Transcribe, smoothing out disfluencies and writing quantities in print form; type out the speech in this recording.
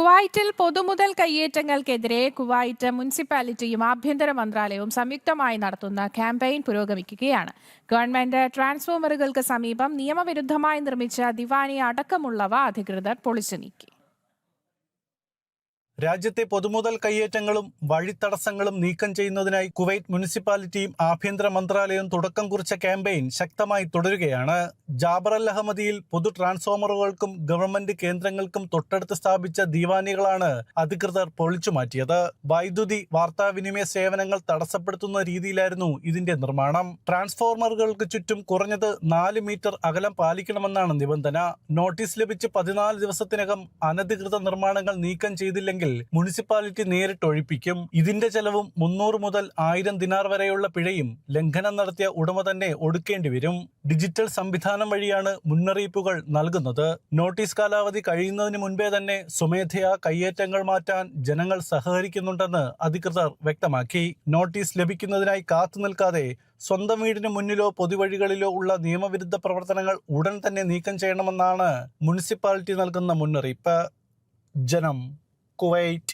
കുവൈറ്റിൽ പൊതുമുതൽ കയ്യേറ്റങ്ങൾക്കെതിരെ കുവൈറ്റ് മുനിസിപ്പാലിറ്റിയും ആഭ്യന്തര മന്ത്രാലയവും സംയുക്തമായി നടത്തുന്ന ക്യാമ്പയിൻ പുരോഗമിക്കുകയാണ്. ഗവൺമെന്റ് ട്രാൻസ്ഫോമറുകൾക്ക് സമീപം നിയമവിരുദ്ധമായി നിർമ്മിച്ച ദിവാനി അടക്കമുള്ളവ അധികൃതർ പൊളിച്ചു നീക്കി. രാജ്യത്തെ പൊതുമുതൽ കയ്യേറ്റങ്ങളും വഴിത്തടസ്സങ്ങളും നീക്കം ചെയ്യുന്നതിനായി കുവൈറ്റ് മുനിസിപ്പാലിറ്റിയും ആഭ്യന്തര മന്ത്രാലയവും തുടക്കം കുറിച്ച ക്യാമ്പയിൻ ശക്തമായി തുടരുകയാണ്. ജാബർ അൽ അഹമ്മദിയിൽ പൊതു ട്രാൻസ്ഫോമറുകൾക്കും ഗവൺമെന്റ് കേന്ദ്രങ്ങൾക്കും തൊട്ടടുത്ത് സ്ഥാപിച്ച ദീവാനികളാണ് അധികൃതർ പൊളിച്ചു മാറ്റിയത്. വൈദ്യുതി വാർത്താവിനിമയ സേവനങ്ങൾ തടസ്സപ്പെടുത്തുന്ന രീതിയിലായിരുന്നു ഇതിന്റെ നിർമ്മാണം. ട്രാൻസ്ഫോമറുകൾക്ക് ചുറ്റും കുറഞ്ഞത് 4 മീറ്റർ അകലം പാലിക്കണമെന്നാണ് നിബന്ധന. നോട്ടീസ് ലഭിച്ച് 14 ദിവസത്തിനകം അനധികൃത നിർമ്മാണങ്ങൾ നീക്കം ചെയ്തില്ലെങ്കിൽ മുനിസിപ്പാലിറ്റി നേരിട്ട് ഒഴിപ്പിക്കും. ഇതിന്റെ ചെലവും 300 മുതൽ 1000 ദിനാർ വരെയുള്ള പിഴയും ലംഘനം നടത്തിയ ഉടമ തന്നെ ഒടുക്കേണ്ടി വരും. ഡിജിറ്റൽ സംവിധാനം വഴിയാണ് മുന്നറിയിപ്പുകൾ നൽകുന്നത്. നോട്ടീസ് കാലാവധി കഴിയുന്നതിന് മുൻപേ തന്നെ സ്വമേധയാ കയ്യേറ്റങ്ങൾ മാറ്റാൻ ജനങ്ങൾ സഹകരിക്കുന്നുണ്ടെന്ന് അധികൃതർ വ്യക്തമാക്കി. നോട്ടീസ് ലഭിക്കുന്നതിനായി കാത്തു നിൽക്കാതെ സ്വന്തം വീടിന് മുന്നിലോ പൊതുവഴികളിലോ ഉള്ള നിയമവിരുദ്ധ പ്രവർത്തനങ്ങൾ ഉടൻ തന്നെ നീക്കം ചെയ്യണമെന്നാണ് മുനിസിപ്പാലിറ്റി നൽകുന്ന മുന്നറിയിപ്പ്. ജനം, കുവൈറ്റ്.